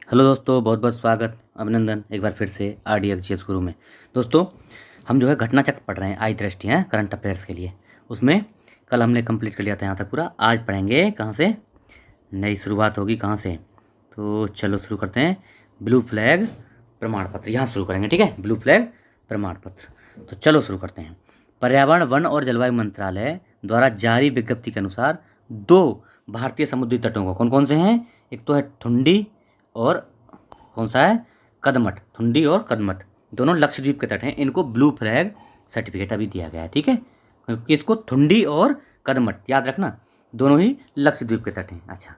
Hello दोस्तों, बहुत बहुत स्वागत, अभिनंदन एक बार फिर से RDXGS गुरु में। दोस्तों, हम जो है घटना चक्र पढ़ रहे हैं, आई दृष्टि हैं करंट अफेयर्स के लिए। उसमें कल हमने कंप्लीट कर लिया था यहाँ तक पूरा। आज पढ़ेंगे कहाँ से, नई शुरुआत होगी कहाँ से। तो चलो शुरू करते हैं। ब्लू फ्लैग प्रमाण पत्र यहाँ शुरू करेंगे, ठीक है। ब्लू फ्लैग प्रमाण पत्र, तो चलो शुरू करते हैं। पर्यावरण, वन और जलवायु मंत्रालय द्वारा जारी विज्ञप्ति के अनुसार 2 भारतीय समुद्री तटों को, कौन कौन से हैं, एक तो है थुंडी और कौन सा है, कदमत। थुंडी और कदमत दोनों लक्षद्वीप के तट हैं। इनको ब्लू फ्लैग सर्टिफिकेट अभी दिया गया है, ठीक है। किसको, थुंडी और कदमत, याद रखना, दोनों ही लक्षद्वीप के तट हैं। अच्छा,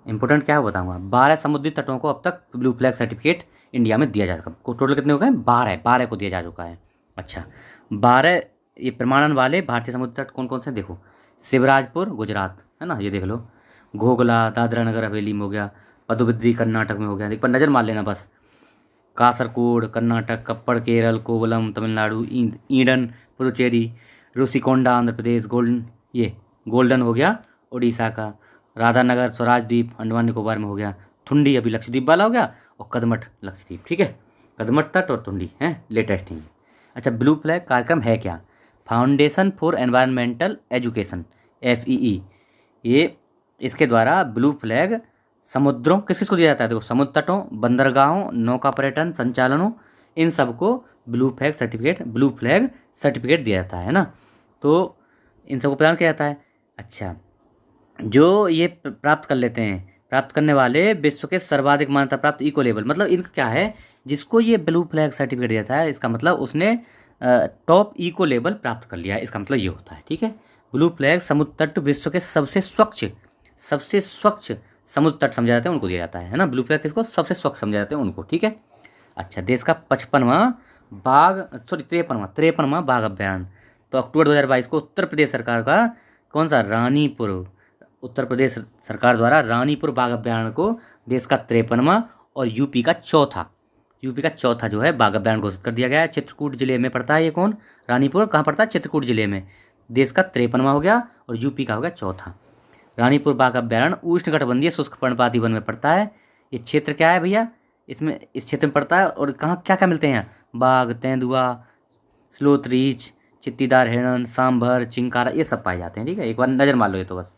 इंपॉर्टेंट क्या है बताऊंगा। 12 समुद्री तटों को अब तक ब्लू फ्लैग सर्टिफिकेट इंडिया में दिया जा चुका है। टोटल कितने हो गए, 12 को दिया जा चुका है। अच्छा, 12 ये प्रमाणन वाले भारतीय समुद्री तट कौन कौन से, देखो। शिवराजपुर गुजरात है ना, ये देख लो। घोघला दादरा नगर हवेली में हो गया। पदुबिद्री कर्नाटक में हो गया, एक पर नज़र मार लेना बस। कासरकोड कर्नाटक, कप्पड़ केरल, कोवलम तमिलनाडु, ईडन पुदुचेरी, रुसिकोंडा आंध्र प्रदेश, गोल्डन हो गया उड़ीसा का। राधानगर स्वराजद्वीप अंडमान निकोबार में हो गया। थुंडी अभी लक्षद्वीप वाला हो गया, और कदमत लक्षद्वीप, ठीक है। कदमत तट और थुंडी हैं लेटेस्ट ही। अच्छा, ब्लू फ्लैग कार्यक्रम है क्या। Foundation for environmental education, FEE, ये इसके द्वारा ब्लू फ्लैग समुद्रों किस किस को दिया जाता है, देखो, समुद्र तटों, बंदरगाहों, नौका पर्यटन संचालनों, इन सबको ब्लू फ्लैग सर्टिफिकेट दिया जाता है ना। तो इन सबको प्रदान किया जाता है। अच्छा, जो ये प्राप्त कर लेते हैं, प्राप्त करने वाले विश्व के सर्वाधिक मान्यता प्राप्त इको लेबल, मतलब इनका क्या है, जिसको ये ब्लू फ्लैग सर्टिफिकेट दिया जाता है, इसका मतलब उसने टॉप इको लेबल प्राप्त कर लिया है, इसका मतलब ये होता है, ठीक है। ब्लू फ्लैग समुद्र तट विश्व के सबसे स्वच्छ समुद्र तट समझा जाते हैं उनको दिया जाता है ना। ब्लू फ्लैग किसको, सबसे स्वच्छ समझा जाते हैं उनको, ठीक है। अच्छा, देश का 53वां बाघ अभ्यारण्य, तो अक्टूबर 2022 को उत्तर प्रदेश सरकार का कौन सा, उत्तर प्रदेश सरकार द्वारा रानीपुर बाघ अभ्यारण्य को देश का 53वां और यूपी का चौथा जो है बाघ अभ्यारण्य घोषित कर दिया गया है। चित्रकूट जिले में पड़ता है ये, कौन, रानीपुर कहाँ पड़ता है, चित्रकूट जिले में। देश का 53वां हो गया और यूपी का हो गया चौथा। रानीपुर बाघ अभ्यारण्य उष्णकटिबंधीय शुष्क पर्णपाती वन में पड़ता है। ये क्षेत्र क्या है भैया, इस क्षेत्र में पड़ता है। और कहाँ क्या क्या मिलते हैं, बाघ, तेंदुआ, स्लोथ रीछ, चित्तीदार हिरण, सांभर, चिंकारा, ये सब पाए जाते हैं, ठीक है। एक बार नज़र मार लो ये तो बस।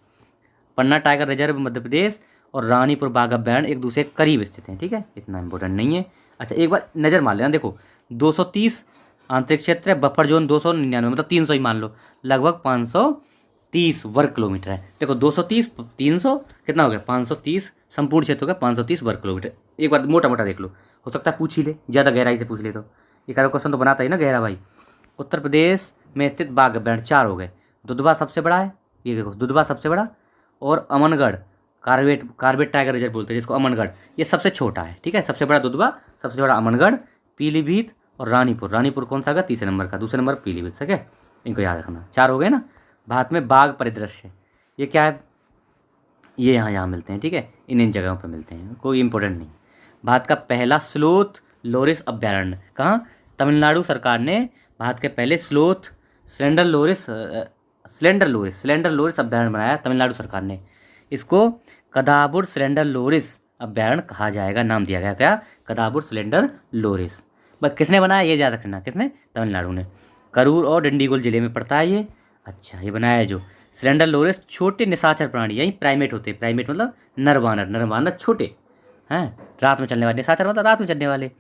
पन्ना टाइगर रिजर्व मध्य प्रदेश और रानीपुर बाघ अभ्यारण्य एक दूसरे के करीब स्थित हैं, ठीक है, इतना इंपॉर्टेंट नहीं है। अच्छा, एक बार नज़र मार लेना, देखो 230 आंतरिक क्षेत्र है, बफर जोन 299, मतलब 300 ही मान लो, लगभग 530 वर्ग किलोमीटर है। देखो 230 300 कितना हो गया, 530, संपूर्ण क्षेत्र हो गया 530 वर्ग किलोमीटर। एक बार मोटा मोटा देख लो, हो सकता है पूछ ही ले, ज़्यादा गहराई से पूछ ले तो एक आधा क्वेश्चन तो बनाता ही ना गहरा भाई। उत्तर प्रदेश में स्थित बाघ अभ्यारण्य 4 हो गए। दुधवा सबसे बड़ा है, ये देखो, दुधवा सबसे बड़ा, और अमनगढ़ कार्बेट टाइगर रिजर्व बोलते हैं जिसको, अमनगढ़ ये सबसे छोटा है, ठीक है। सबसे बड़ा दुधवा, सबसे बड़ा अमनगढ़, पीलीभीत और रानीपुर कौन सा होगा, तीसरे नंबर का, दूसरे नंबर पीलीभीत, ठीक है। इनको याद रखना, 4 हो गए ना। भारत में बाघ परिदृश्य, ये क्या है, ये यहाँ मिलते हैं, ठीक है, इन जगहों पर मिलते हैं, कोई इंपॉर्टेंट नहीं। भारत का पहला स्लोथ लोरिस अभ्यारण्य कहाँ, तमिलनाडु सरकार ने भारत के पहले स्लेंडर लोरिस अभ्यारण्य बनाया तमिलनाडु सरकार ने। इसको कदाबुर स्लेंडर लोरिस अभ्यारण्य कहा जाएगा, नाम दिया गया, क्या, कदाबुर स्लेंडर लोरिस। बस किसने बनाया ये याद रखना, किसने, तमिलनाडु ने। करूर और डिंडीगुल जिले में पड़ता है ये। अच्छा, ये बनाया है जो स्लेंडर लोरिस, छोटे निशाचर प्राणी, यही प्राइमेट होते हैं, प्राइमेट मतलब नर छोटे हैं, रात में चलने वाले, निशाचर मतलब रात में चलने वाले।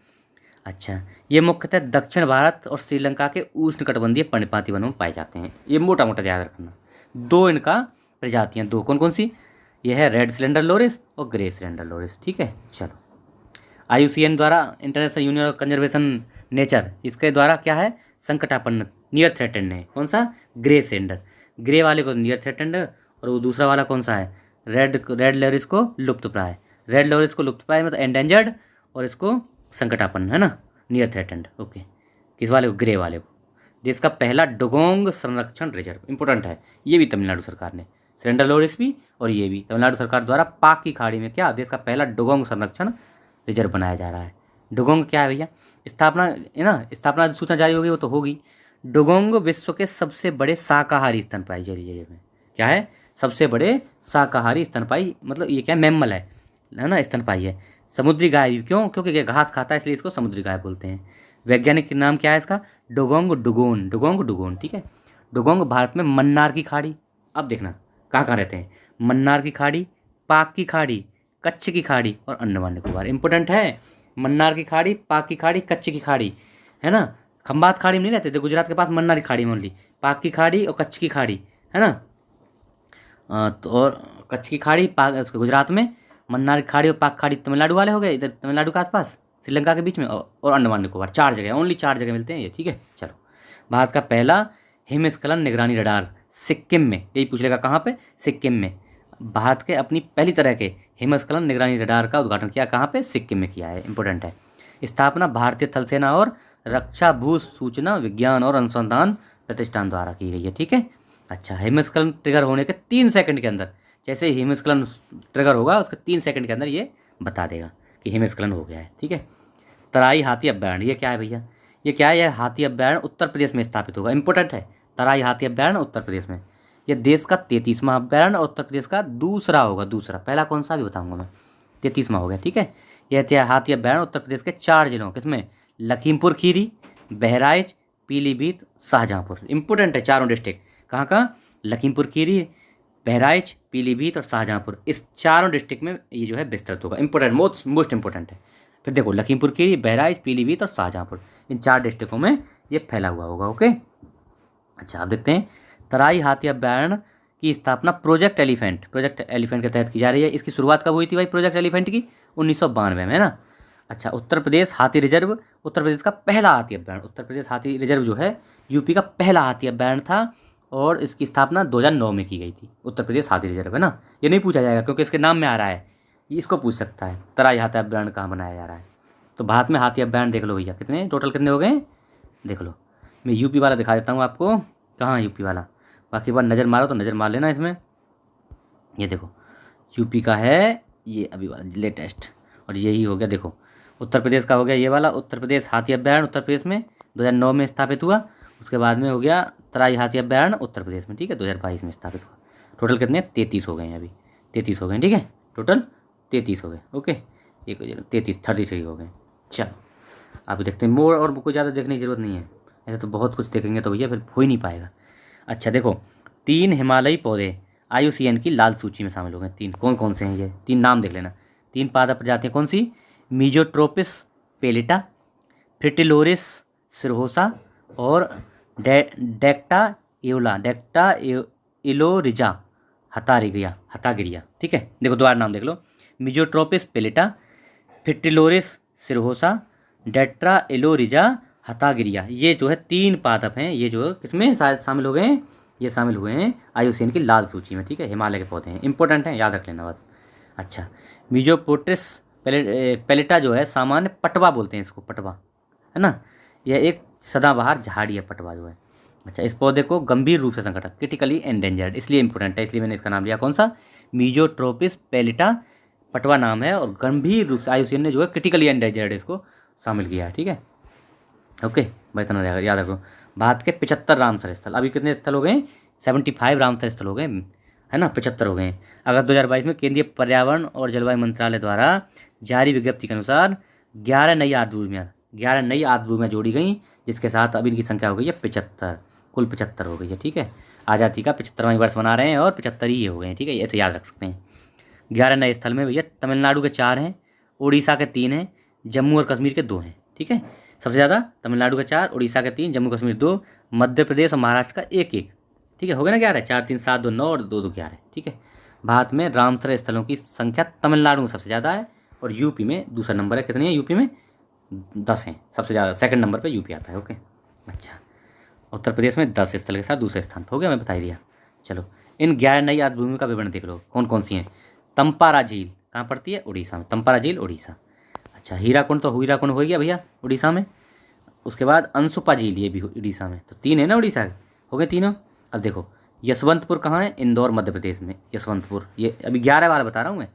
अच्छा, ये मुख्यतः दक्षिण भारत और श्रीलंका के उष्णकटिबंधीय पर्णपाती वनों में पाए जाते हैं, ये मोटा मोटा याद रखना। 2 इनका प्रजातियाँ, 2 कौन कौन सी, ये है रेड सिलेंडर लोरिस और ग्रे सिलेंडर लोरिस, ठीक है। चलो, IUCN द्वारा, international union of conservation nature, इसके द्वारा क्या है, संकटापन्न, नियर थ्रेटेंड है, कौन सा, ग्रे सिलेंडर, ग्रे वाले को नियर थ्रेटेंड, और वो दूसरा वाला कौन सा है, रेड लोरिस को लुप्तप्राय, रेड लोरिस को लुप्तप्राय मतलब एंडेंजर्ड, और इसको संकटापन्न है ना, नियर थ्रेटेंड, ओके। किस वाले को, ग्रे वाले को। देश का पहला डुगोंग संरक्षण रिजर्व, इंपॉर्टेंट है, ये भी तमिलनाडु सरकार ने, सिलेंडर लोरिस भी और ये भी तमिलनाडु सरकार द्वारा पाक की खाड़ी में क्या, देश का पहला डुगोंग संरक्षण रिजर्व बनाया जा रहा है। डुगोंग क्या है भैया, स्थापना है ना, स्थापना सूचना जारी होगी वो तो होगी। डुगोंग विश्व के सबसे बड़े शाकाहारी स्तनपायी जरिए में क्या है, सबसे बड़े शाकाहारी स्तनपायी, मतलब ये क्या, मैमल है ना, स्तनपायी है। समुद्री गाय भी, क्यों? क्योंकि ये घास खाता है इसलिए इसको समुद्री गाय बोलते हैं। वैज्ञानिक नाम क्या है इसका? डुगोंग डुगोन, डुगोंग डुगोन, ठीक है। डुगोंग भारत में मन्नार की खाड़ी, अब देखना कहाँ कहाँ रहते हैं, मन्नार की खाड़ी, पाक की खाड़ी, कच्छ की खाड़ी और अंडमान निकोबार। इंपॉर्टेंट है, मन्नार की खाड़ी, पाक की खाड़ी, कच्छ की खाड़ी, है ना। खंबात खाड़ी में नहीं रहते थे, गुजरात के पास मन्नार की खाड़ी में ओनली, पाक की खाड़ी और कच्छ की खाड़ी, है ना। तो और कच्छ की खाड़ी पाक गुजरात में, मन्नार की खाड़ी और पाक खाड़ी तमिलनाडु वाले हो गए, इधर तमिलनाडु के आसपास श्रीलंका के बीच में, और अंडमान निकोबार। 4 जगह, ओनली 4 जगह मिलते हैं ये, ठीक है। चलो, भारत का पहला हिमस्खलन निगरानी रडार सिक्किम में, यही पूछ लेगा कहाँ पे? सिक्किम में। भारत के अपनी पहली तरह के हिमस्खलन निगरानी रडार का उद्घाटन किया, कहाँ पे? सिक्किम में किया है, इंपॉर्टेंट है। स्थापना भारतीय थल सेना और रक्षा भू सूचना विज्ञान और अनुसंधान प्रतिष्ठान द्वारा की गई है, ठीक है। अच्छा, हिमस्खलन ट्रिगर होने के 3 सेकंड के अंदर, जैसे ही हिमस्खलन ट्रिगर होगा उसके 3 सेकंड के अंदर ये बता देगा कि हिमस्खलन हो गया है, ठीक है। तराई हाथी अभ्यारण्य, ये क्या है भैया? ये क्या है? यह हाथी अभ्यारण्य उत्तर प्रदेश में स्थापित होगा, इंपॉर्टेंट है। तराई हाथी अभ्यारण्य उत्तर प्रदेश में, यह देश का 33वां अभ्यारण्य और उत्तर प्रदेश का दूसरा होगा, दूसरा। पहला कौन सा भी बताऊंगा मैं, 33वां हो गया, ठीक है। यह हाथी अभ्यारण्य उत्तर प्रदेश के 4 जिलों, किसमें? लखीमपुर खीरी, बहराइच, पीलीभीत, शाहजहाँपुर। इंपॉर्टेंट है, चारों डिस्ट्रिक्ट। कहाँ कहाँ? लखीमपुर खीरी, बहराइच, पीलीभीत और शाहजहाँपुर, इस चारों डिस्ट्रिक्ट में ये जो है विस्तृत होगा, इंपॉर्टेंट, मोस्ट इंपॉर्टेंट है। फिर देखो, लखीमपुर खीरी, बहराइच, पीलीभीत और शाहजहाँपुर, इन 4 डिस्ट्रिक्टों में ये फैला हुआ होगा, ओके। अच्छा, अब देखते हैं, तराई हाथी अभ्यारण्य की स्थापना प्रोजेक्ट एलिफेंट के तहत की जा रही है। इसकी शुरुआत कब हुई थी भाई प्रोजेक्ट एलिफेंट की? 1992 में, है ना। अच्छा, उत्तर प्रदेश हाथी रिजर्व, उत्तर प्रदेश का पहला हाथी अभ्यारण्य, उत्तर प्रदेश हाथी रिजर्व जो है यूपी का पहला हाथी अभ्यारण्य था, और इसकी स्थापना 2009 में की गई थी। उत्तर प्रदेश हाथी रिजर्व, है ना। ये नहीं पूछा जाएगा क्योंकि इसके नाम में आ रहा है, ये इसको पूछ सकता है, तराई हाथी अभ्यारण्य कहाँ बनाया जा रहा है। तो भारत में हाथी अभ्यारण्य देख लो भैया, कितने टोटल कितने हो गए देख लो। मैं यूपी वाला दिखा देता हूँ आपको, कहाँ यूपी वाला, बाकी बार नज़र मारो तो नज़र मार लेना इसमें। ये देखो, यूपी का है ये अभी वाला लेटेस्ट, और यही हो गया, देखो उत्तर प्रदेश का हो गया ये वाला, उत्तर प्रदेश हाथी अभ्यारण्य उत्तर प्रदेश में 2009 में स्थापित हुआ। उसके बाद में हो गया तराई हाथी अभ्यारण्य उत्तर प्रदेश में, ठीक है, 2022 में स्थापित हुआ। टोटल कितने? 33 हो गए हैं, अभी 33 हो गए, ठीक है, टोटल 33 हो गए, ओके। एक 33 हो गए। चलो, अभी देखते हैं मोर, और कोई ज़्यादा देखने की ज़रूरत नहीं है, ऐसे तो बहुत कुछ देखेंगे तो भैया फिर हो ही नहीं पाएगा। अच्छा देखो, 3 हिमालयी पौधे IUCN की लाल सूची में शामिल हो गए। 3 कौन कौन से हैं ये? 3 नाम देख लेना। 3 पादप प्रजातियाँ कौन सी? मीजोट्रोपिस पेलिटा, फ्रिटिलोरिस सिरहोसा और डेक्टा इलोरिजा हतागिरिया, ठीक है। देखो दोबारा नाम देख लो, मीजोट्रोपिस पेलिटा, फ्रिटिलोरिस सिरहोसा, डेट्रा इलोरिजा हतागिरिया, ये जो है 3 पादप हैं, ये जो किसमें शामिल हो गए हैं? ये शामिल हुए हैं IUCN की लाल सूची में, ठीक है। हिमालय के पौधे हैं, इंपॉर्टेंट हैं, याद रख लेना बस। अच्छा, मीजोपोट्रिस पेलिटा जो है सामान्य पटवा बोलते हैं इसको, पटवा, है ना। यह एक सदाबहार झाड़ी है पटवा जो है। अच्छा, इस पौधे को गंभीर रूप से संकट, क्रिटिकली एंडेंजर्ड, इसलिए इंपॉर्टेंट है, इसलिए मैंने इसका नाम लिया कौन सा? मीजोट्रोपिस पेलिटा, पटवा नाम है, और गंभीर रूप से IUCN ने जो है क्रिटिकली एंडेंजर्ड इसको शामिल किया है, ठीक है, ओके भाई, इतना याद रखो। भारत के 75 रामसर स्थल, अभी कितने स्थल हो गए? 75 रामसर स्थल हो गए, है ना, 75 हो गए। अगस्त 2022 में केंद्रीय पर्यावरण और जलवायु मंत्रालय द्वारा जारी विज्ञप्ति के अनुसार 11 नई आर्द्रभूमियाँ जोड़ी गई, जिसके साथ अब इनकी संख्या हो गई है 75, कुल 75 हो गई है, ठीक है। आज़ादी का 75वां वर्ष मना रहे हैं और 75 ही हो गए हैं, ठीक है, ऐसे याद रख सकते हैं। 11 नए स्थल में भैया तमिलनाडु के 4 हैं, उड़ीसा के 3 हैं, जम्मू और कश्मीर के 2 हैं, ठीक है। सबसे ज़्यादा तमिलनाडु का 4, उड़ीसा के 3, जम्मू कश्मीर 2, मध्य प्रदेश और महाराष्ट्र का 1-1, ठीक है, हो गया ना 11, 4 3 7 2 9 और 2 2 11, ठीक है। भारत में रामसर स्थलों की संख्या तमिलनाडु में सबसे ज़्यादा है, और यूपी में दूसरा नंबर है, कितनी है? यूपी में 10 हैं सबसे ज़्यादा, सेकंड नंबर पे यूपी आता है, ओके। अच्छा, उत्तर प्रदेश में 10 स्थल के साथ दूसरे स्थान पर, हो गया, मैं बता ही दिया। चलो, इन 11 नई आर्द्रभूमि का विवरण देख लो, कौन कौन सी हैं। तंपारा झील कहाँ पड़ती है? उड़ीसा में, तंपारा झील उड़ीसा। अच्छा, हीराकुंड तो हीराकुंड हो गया भैया उड़ीसा में। उसके बाद अंशुपा झील, ये भी उड़ीसा में, तो 3 है ना उड़ीसा के, हो गए तीनों। अब देखो, यशवंतपुर कहाँ है? इंदौर मध्य प्रदेश में, यशवंतपुर, ये अभी 11 वाला बता रहा हूँ मैं।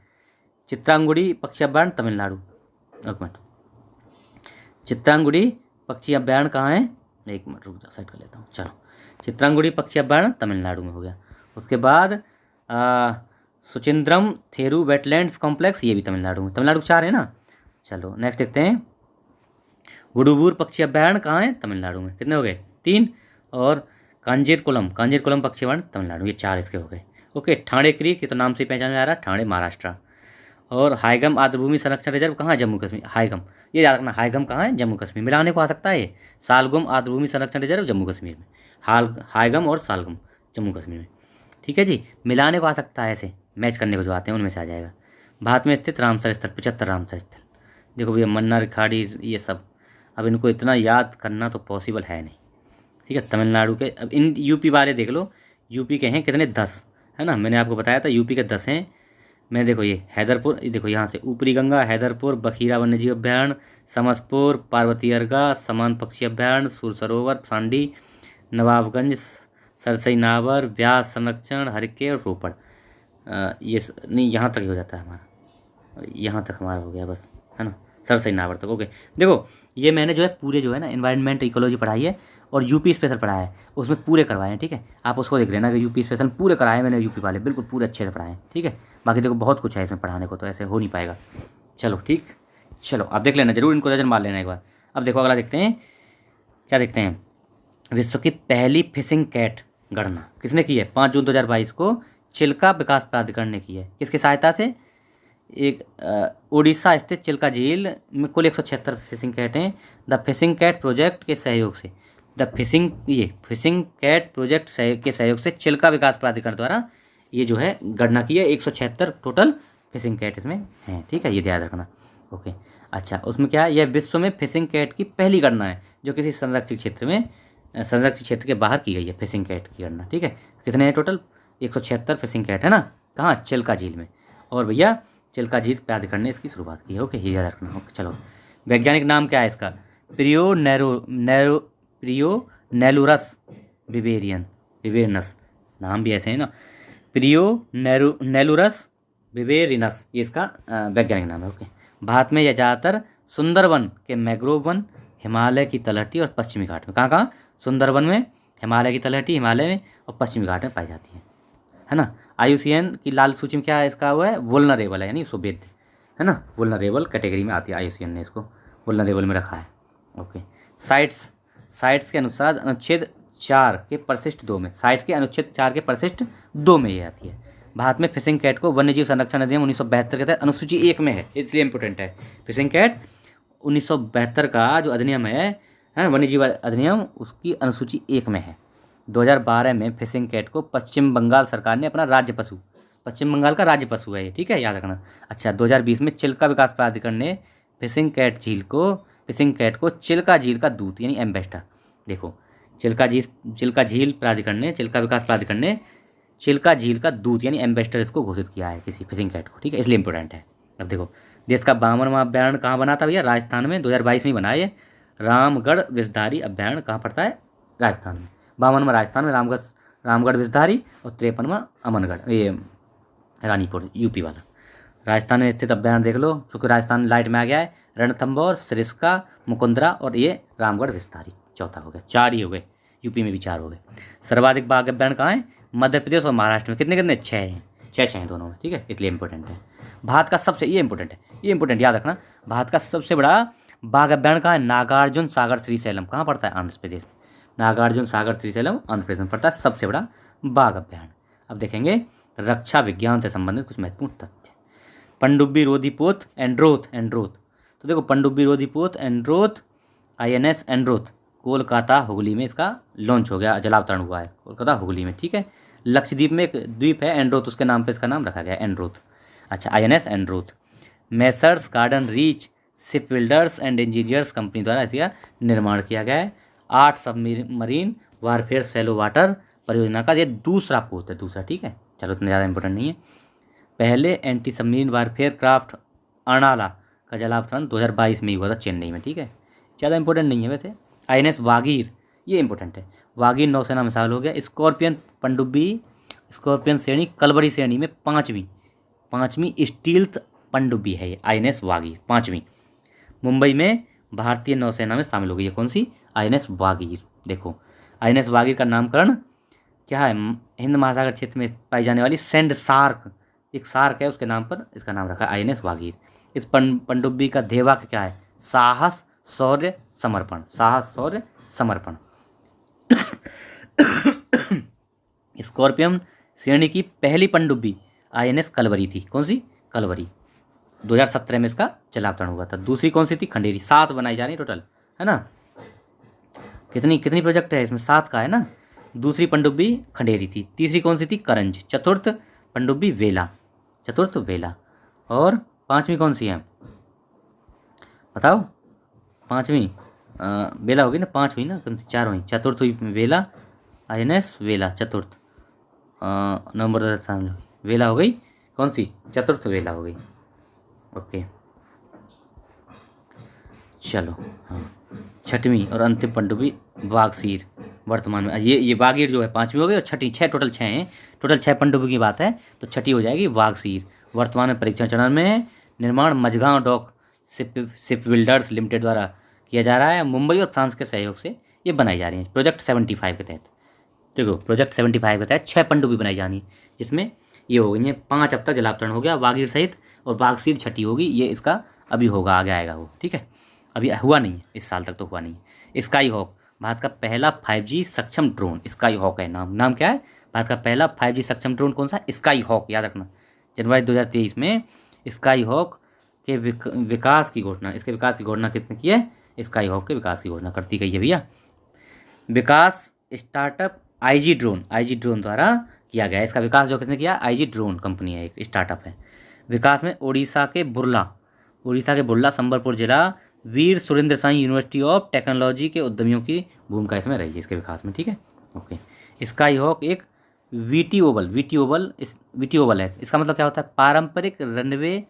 चित्रांगुड़ी पक्षी अभ्यारण्य तमिलनाडु, एक मिनट, चित्रांगुड़ी पक्षी अभ्यारण्य कहाँ है? एक मिनट रुक जा, साइड कर लेता हूँ। चलो, चित्रांगुड़ी पक्षी अभ्यारण्य तमिलनाडु में हो गया। उसके बाद सुचिंद्रम थेरू वेटलैंड्स कॉम्प्लेक्स, ये भी तमिलनाडु में, तमिलनाडु 4 है ना। चलो नेक्स्ट देखते हैं, गुडुबूर पक्षी अभ्यारण्य कहाँ है? तमिलनाडु में। कितने हो गए? 3। और कांजीरकुलम पक्षी अभ्यारण्य तमिलनाडु, ये 4 इसके हो गए। ओके, ठाणे क्रीक, ये तो नाम से ही पहचान में आ रहा है, ठाणे महाराष्ट्र। और हाईगम आर्द्रभूमि संरक्षण रिजर्व कहाँ है? जम्मू कश्मीर। हाईगम, ये याद रखना, हाईगम कहाँ है? जम्मू कश्मीर। मिलाने को आ सकता है ये, सालगुम आर्द्रभूमि संरक्षण रिजर्व जम्मू कश्मीर में, हाईगम और सालगुम जम्मू कश्मीर में। ठीक है जी, मिलाने को आ सकता है, ऐसे मैच करने को जो आते हैं उनमें से आ जाएगा। भारत में स्थित रामसर स्थल, 75 रामसर स्थल। देखो भैया, मन्नार खाड़ी, ये सब अब इनको इतना याद करना तो पॉसिबल है नहीं। ठीक है, तमिलनाडु के, अब इन यूपी वाले देख लो, यूपी के हैं कितने? 10 है ना, मैंने आपको बताया था यूपी के 10 हैं। मैं देखो ये हैदरपुर, ये देखो यहाँ से ऊपरी गंगा, हैदरपुर, बखीरा वन्यजीव अभ्यारण्य, समसपुर, पार्वती अर्गा, समान पक्षी अभ्यारण्य, सुर सरोवर, फांडी, नवाबगंज, सरसई नावर, व्यास संरक्षण, हरिके और रोपड़। ये नहीं, यहाँ तक ही हो जाता है हमारा, यहाँ तक हमारा हो गया बस, है ना, सरसई नावर तक। ओके, देखो ये मैंने जो है पूरे जो है ना एनवायरनमेंट इकोलॉजी पढ़ाई है और यूपी स्पेशल पढ़ाया है, उसमें पूरे करवाए हैं। ठीक है, आप उसको देख लेना कि यूपी स्पेशल पूरे कराए हैं मैंने, यूपी वाले बिल्कुल पूरे अच्छे से पढ़ाए हैं। ठीक है, बाकी देखो बहुत कुछ है इसमें पढ़ाने को, तो ऐसे हो नहीं पाएगा। चलो ठीक, चलो आप देख लेना जरूर, इनको नजर मार लेना एक बार। अब देखो अगला देखते हैं, क्या देखते हैं, विश्व की पहली फिशिंग कैट गणना किसने की है? 5 जून 2022 को चिल्का विकास प्राधिकरण ने की है। किसकी सहायता से? एक उड़ीसा स्थित चिल्का झील में कुल 176 फिशिंग कैट हैं। द फिशिंग कैट प्रोजेक्ट के सहयोग से, फिशिंग कैट प्रोजेक्ट के सहयोग से चिल्का विकास प्राधिकरण द्वारा ये जो है गणना की है। 176 टोटल फिशिंग कैट इसमें हैं। ठीक है, ये याद रखना। ओके, अच्छा, उसमें क्या है, यह विश्व में फिशिंग कैट की पहली गणना है जो किसी संरक्षित क्षेत्र में, संरक्षित क्षेत्र के बाहर की गई है फिशिंग कैट की गणना। ठीक है, कितने हैं टोटल? 176 फिशिंग कैट है ना, कहाँ? चिल्का झील में। और भैया चिल्का झील प्राधिकरण ने इसकी शुरुआत की है। ओके, ये याद रखना। ओके, चलो, वैज्ञानिक नाम क्या है इसका? प्रियो नेलुरस विवेरिनस, नाम भी ऐसे है ना, नेलुरस विवेरिनस, ये इसका वैज्ञानिक नाम है। ओके, भारत में यह ज़्यादातर सुंदरवन के मैंग्रोव वन, हिमालय की तलहटी और पश्चिमी घाट में, कहाँ? सुंदरवन में, हिमालय की तलहटी, हिमालय में और पश्चिमी घाट में पाई जाती है ना। IUCN की लाल सूची में क्या है इसका? हुआ है वुल्नरेबल है, यानी सुभेद्य, है ना, वुल्नरेबल कैटेगरी में आती है। IUCN ने इसको वुल्नरेबल में रखा है। ओके, साइट्स के अनुसार अनुच्छेद 4 के परिशिष्ट 2 में, साइट के अनुच्छेद 4 के परिशिष्ट 2 में ये आती है। भारत में फिशिंग कैट को वन्यजीव संरक्षण अधिनियम 1972 के तहत अनुसूची 1 में है, इसलिए इंपोर्टेंट है। फिशिंग कैट 1972 का जो अधिनियम है वन्यजीव अधिनियम, उसकी अनुसूची 1 में है। 2012 में फिशिंग कैट को पश्चिम बंगाल सरकार ने अपना राज्य पशु, पश्चिम बंगाल का राज्य पशु है ये। ठीक है, याद रखना। अच्छा, 2020 में चिल्का विकास प्राधिकरण ने फिशिंग कैट को चिल्का झील का दूत यानी एम्बेसडर, देखो चिल्का झील प्राधिकरण ने, चिल्का विकास प्राधिकरण ने चिल्का झील का दूत यानी एम्बेसडर इसको घोषित किया है किसी फिशिंग कैट को। ठीक है, इसलिए इंपॉर्टेंट है। अब देखो, देश का 52वां अभ्यारण्य कहाँ बना था भैया? राजस्थान में, 2022 में ही बना है ये। रामगढ़ विषधारी अभ्यारण्य कहाँ पड़ता है? राजस्थान में। 52वां राजस्थान में रामगढ़ विषधारी और 53वां अमनगढ़, ये रानीपुर यूपी वाला। राजस्थान में स्थित अभ्यारण्य देख लो, चूँकि राजस्थान लाइट में आ गया है, रणथंभौर, सरिस्का, मुकुंदरा और ये रामगढ़ विषधारी, चौथा हो गया। 4 ही हो गए, यूपी में भी 4 हो गए। सर्वाधिक बाघ अभ्यारण्य कहाँ है? मध्य प्रदेश और महाराष्ट्र में। कितने? 6 हैं, 6 हैं दोनों में। ठीक है, इसलिए इंपॉर्टेंट है। भारत का सबसे, ये इंपॉर्टेंट याद रखना, भारत का सबसे बड़ा बाघ अभ्यारण्य कहाँ है? नागार्जुन सागर श्रीशैलम, कहाँ पड़ता है? आंध्र प्रदेश में। नागार्जुन सागर श्रीशैलम आंध्र प्रदेश में पड़ता है, सबसे बड़ा बाघ अभ्यारण्य। अब देखेंगे रक्षा विज्ञान से संबंधित कुछ महत्वपूर्ण तथ्य। पनडुब्बी रोदीपोत एंड्रोथ, तो देखो पनडुब्बी रोदीपोत एंड्रोथ, INS एंड्रोथ, कोलकाता हुगली में इसका लॉन्च हो गया, जलावतरण हुआ है कोलकाता हुगली में। ठीक है, लक्षद्वीप में एक द्वीप है एंड्रोथ, उसके नाम पे इसका नाम रखा गया है एंड्रोथ। अच्छा, INS Androth. Messrs garden reach ship builders and engineers company द्वारा इसका निर्माण किया गया है। 8 सबमरीन वारफेयर सैलो वाटर परियोजना का ये दूसरा पोत है, दूसरा। ठीक है, चलो इतना ज़्यादा इंपॉर्टेंट नहीं है। पहले anti submarine warfare craft Arnala का जलावतरण 2022 में ही हुआ था चेन्नई में। ठीक है, ज़्यादा इंपॉर्टेंट नहीं है वैसे। INS वागीर, ये इंपॉर्टेंट है। वागीर नौसेना में शामिल हो गया। स्कॉर्पियन पनडुब्बी, स्कॉर्पियन श्रेणी कलबरी श्रेणी में पाँचवीं स्टील्थ पनडुब्बी है ये INS वागीर, 5वीं। मुंबई में भारतीय नौसेना में शामिल हो गई है। कौन सी? INS वागीर। देखो INS वागीर का नामकरण क्या है? हिंद महासागर क्षेत्र में पाई जाने वाली सैंड शार्क, एक शार्क है उसके नाम पर इसका नाम रखा है INS वागीर। इस पनडुब्बी का ध्येय वाक्य क्या है? साहस, शौर्य, समर्पण। साहस, शौर्य, समर्पण। स्कॉर्पियन श्रेणी की पहली पनडुब्बी INS कलवरी थी। कौन सी? कलवरी। 2017 में इसका जलावतरण हुआ था। दूसरी कौन सी थी? खंडेरी। 7 बनाई जा रही टोटल, है ना। कितनी कितनी प्रोजेक्ट है इसमें? 7 का है ना। दूसरी पनडुब्बी खंडेरी थी। तीसरी कौन सी थी? करंज। चतुर्थ पनडुब्बी वेला। चतुर्थ वेला। और पांचवी कौन सी है बताओ? पांचवी वेला होगी ना। 5 हुई ना, कौन सी? 4 हुई। चतुर्थ हुई वेला, INS वेला चतुर्थ। नवंबर 2007 वेला हो गई। कौन सी? चतुर्थ वेला हो गई। ओके चलो। हाँ, छठवीं और अंतिम पनडुब्बी वागसीर। वर्तमान में ये वागीर जो है 5वीं हो गई, और छठी 6 टोटल 6 हैं। टोटल 6 पनडुब्बी की बात है, तो छठी हो जाएगी वागसीर। वर्तमान में परीक्षण चरण में है। निर्माण Mazagon dock ship builders limited द्वारा किया जा रहा है। मुंबई और फ्रांस के सहयोग से ये बनाई जा रही है प्रोजेक्ट 75 के तहत। देखो, प्रोजेक्ट 75 के तहत 6 पनडुब्बी बनाई जानी, जिसमें ये हो गई हैं 5 अब तक जलावतरण हो गया वागीर सहित, और वागसीर छठी होगी। ये इसका अभी होगा, आगे आएगा वो, ठीक है। अभी हुआ नहीं है, इस साल तक तो हुआ नहीं है। स्काई हॉक भारत का पहला 5G सक्षम ड्रोन। स्काई हॉक है नाम क्या है? भारत का पहला 5G सक्षम ड्रोन कौन सा? स्काई हॉक, याद रखना। जनवरी 2023 में स्काई हॉक के विकास की घोषणा, इसके विकास की घोषणा किसने की है? स्काई हॉक के विकास की घोषणा करती गई है भैया। विकास स्टार्टअप IG ड्रोन द्वारा किया गया। इसका विकास जो किसने किया? IG ड्रोन कंपनी है, एक स्टार्टअप है। विकास में उड़ीसा के बुर्ला संबलपुर जिला Veer Surendra Sai university of technology के उद्यमियों की भूमिका इसमें रही है, इसके विकास में, ठीक है। ओके। स्काई हॉक एक वीटी ओवल है। इसका मतलब क्या होता है? पारंपरिक रनवे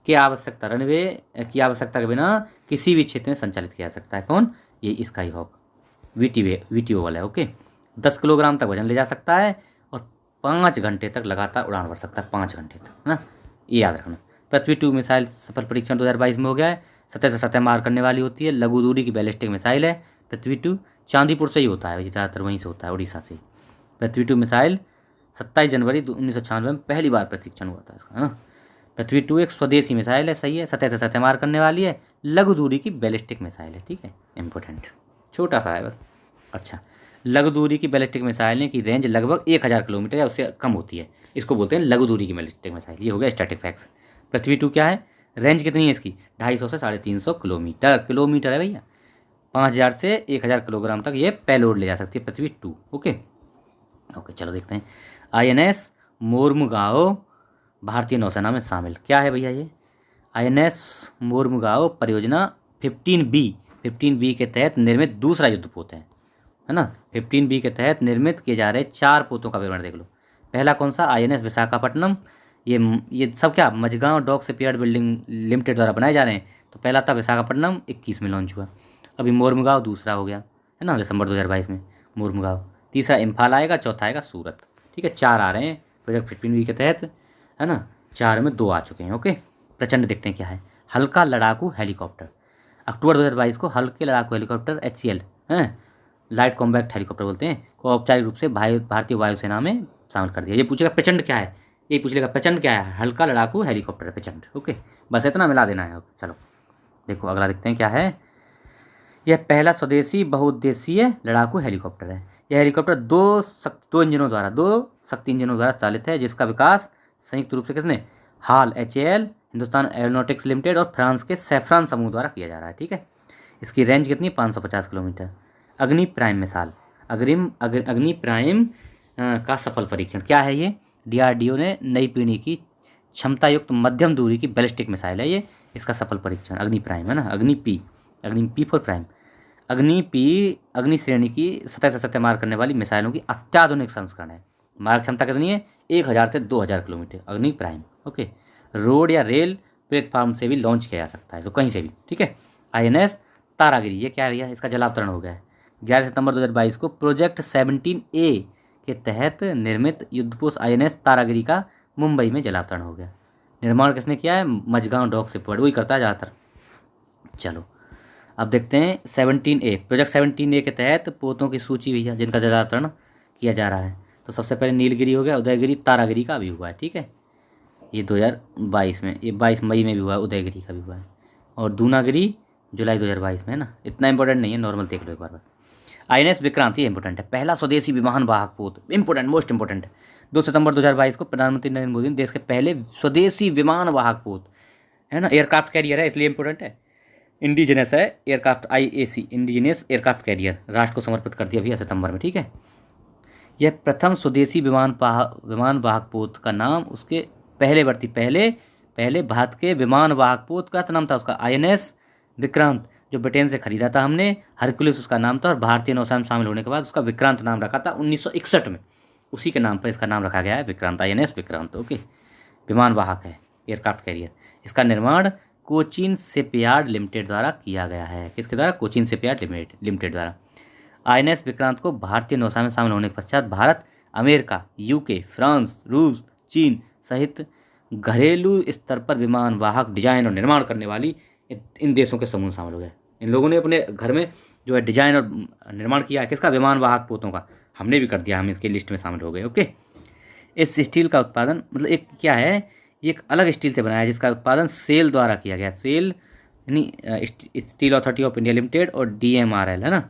की आवश्यकता के बिना किसी भी क्षेत्र में संचालित किया जा सकता है। कौन? ये स्काई हॉक वीटी ओवल है। ओके। 10 किलोग्राम तक वजन ले जा सकता है, और 5 घंटे तक लगातार उड़ान भर सकता है, 5 घंटे तक, है ना। ये याद रखना। पृथ्वी 2 मिसाइल सफल परीक्षण 2022 में हो गया है। सतह से सतह मार करने वाली होती है, लघु दूरी की बैलिस्टिक मिसाइल है। पृथ्वी 2 चांदीपुर से ही होता है, ज़्यादातर वहीं से होता है, उड़ीसा से। पृथ्वी 2 मिसाइल 27 जनवरी 1996 में पहली बार प्रशिक्षण हुआ था इसका, है ना। पृथ्वी 2 एक स्वदेशी मिसाइल है, सही है। सतह से सतह मार करने वाली है, लघु दूरी की बैलिस्टिक मिसाइल है, ठीक है। इंपॉर्टेंट, छोटा सा है बस। अच्छा, लघु दूरी की बैलिस्टिक मिसाइल की रेंज लगभग 1000 किलोमीटर या उससे कम होती है, इसको बोलते हैं लघु दूरी की बैलिस्टिक मिसाइल। ये हो गया स्टैटिक फैक्ट्स। पृथ्वी 2 क्या है? रेंज कितनी है इसकी? 250 से 350 किलोमीटर है भैया। 5000 से 1000 किलोग्राम तक ये पेलोड ले जा सकती है पृथ्वी 2। ओके। चलो देखते हैं। INS मोरमुगाओ भारतीय नौसेना में शामिल। क्या है भैया ये? INS मोरमुगाओ परियोजना 15B के तहत निर्मित दूसरा युद्धपोत है ना। 15B के तहत निर्मित किए जा रहे 4 पोतों का विवरण देख लो। पहला कौन सा? INS विशाखापट्टनम। ये सब क्या Mazagon dock shipyard building limited द्वारा बनाए जा रहे हैं। तो पहला था विशाखापट्टनम, 21 में लॉन्च हुआ। अभी मोरमुगांव दूसरा हो गया, है ना, दिसंबर 2022 में मोरमुगांव। तीसरा इम्फाल आएगा, चौथा आएगा सूरत, ठीक है। 4 आ रहे हैं प्रोजेक्ट 15B के तहत, है ना। 4 में 2 आ चुके हैं। ओके। प्रचंड देखते हैं क्या है। हल्का लड़ाकू हेलीकॉप्टर। अक्टूबर 2022 को हल्के लड़ाकू हेलीकॉप्टर HCL है, लाइट कॉम्बैक्ट हेलीकॉप्टर बोलते हैं, को औपचारिक रूप से भारतीय वायुसेना में शामिल कर दिया। ये पूछेगा प्रचंड क्या है, ये पूछ लेगा प्रचंड क्या है? हल्का लड़ाकू हेलीकॉप्टर प्रचंड। ओके, बस इतना मिला देना है। चलो देखो अगला देखते हैं क्या है। यह पहला स्वदेशी बहुउद्देशीय लड़ाकू हेलीकॉप्टर है। यह हेलीकॉप्टर दो शक्ति इंजनों द्वारा चालित है, जिसका विकास संयुक्त रूप से किसने? हाल HAL हिंदुस्तान एरोनॉटिक्स लिमिटेड और फ्रांस के सैफ्रान समूह द्वारा किया जा रहा है, ठीक है। इसकी रेंज कितनी? 550 किलोमीटर। अग्नि प्राइम मिसाइल। अग्नि प्राइम का सफल परीक्षण क्या है ये? DRDO ने नई पीढ़ी की क्षमता युक्त मध्यम दूरी की बैलिस्टिक मिसाइल है ये। इसका सफल परीक्षण अग्नि प्राइम, है ना। अग्नि P फॉर प्राइम। अग्नि श्रेणी की सतह से सतह मार करने वाली मिसाइलों की अत्याधुनिक संस्करण है। मारक क्षमता कितनी है? 1000 से 2000 किलोमीटर। अग्नि प्राइम। ओके। रोड या रेल प्लेटफॉर्म से भी लॉन्च किया जा सकता है, तो कहीं से भी, ठीक है। INS तारागिरी। ये क्या है भैया? इसका जलावतरण हो गया है 11 सितंबर 2022 को। प्रोजेक्ट 17A के तहत निर्मित युद्धपोत INS तारागिरी का मुंबई में जलावतरण हो गया। निर्माण किसने किया है? मझगांव डॉक शिपयार्ड, वही करता है ज़्यादातर। चलो अब देखते हैं 17A। प्रोजेक्ट 17A के तहत पोतों की सूची भैया जिनका जलावतरण किया जा रहा है। तो सबसे पहले नीलगिरी हो गया, उदयगिरी, तारागिरी का भी हुआ है, ठीक है। ये 2022 में, ये 22 मई में भी हुआ है, उदयगिरी का भी हुआ है, और दूनागिरी जुलाई 2022 में है ना। इतना इंपॉर्टेंट नहीं है, नॉर्मल देख लो एक बार बस। INS विक्रांत, ये इंपॉर्टेंट है, पहला स्वदेशी विमान वाहक पोत, इंपॉर्टेंट, मोस्ट इंपॉर्टेंट है। 2 सितंबर 2022 को प्रधानमंत्री नरेंद्र मोदी ने देश के पहले स्वदेशी विमान वाहक पोत, है ना, एयरक्राफ्ट कैरियर है इसलिए इंपॉर्टेंट है, इंडिजिनस है aircraft, IAC indigenous aircraft carrier, राष्ट्र को समर्पित कर दिया भैया सितंबर में, ठीक है। यह प्रथम स्वदेशी विमान वाहक पोत का नाम उसके पहले भारत के विमान वाहक पोत का नाम था उसका INS विक्रांत, जो ब्रिटेन से खरीदा था हमने। हरकुलिस उसका नाम था, और भारतीय नौसेना में शामिल होने के बाद उसका विक्रांत नाम रखा था 1961 में, उसी के नाम पर इसका नाम रखा गया है विक्रांत, INS विक्रांत। ओके, विमान वाहक है, एयरक्राफ्ट कैरियर। इसका निर्माण कोचीन शिपयार्ड लिमिटेड द्वारा किया गया है। किसके द्वारा? कोचीन शिपयार्ड लिमिटेड द्वारा। INS विक्रांत को भारतीय नौसेना में शामिल होने के पश्चात भारत, अमेरिका, UK, फ्रांस, रूस, चीन सहित घरेलू स्तर पर विमान वाहक डिजाइन और निर्माण करने वाली इन देशों के समूह शामिल हो गए। इन लोगों ने अपने घर में जो है डिजाइन और निर्माण किया है किसका? विमान वाहक पोतों का। हमने भी कर दिया, हम इसके लिस्ट में शामिल हो गए। ओके, इस स्टील का उत्पादन मतलब एक क्या है, ये एक अलग स्टील से बनाया है जिसका उत्पादन सेल द्वारा किया गया। सेल यानी steel authority of India limited और DMRL, है ना,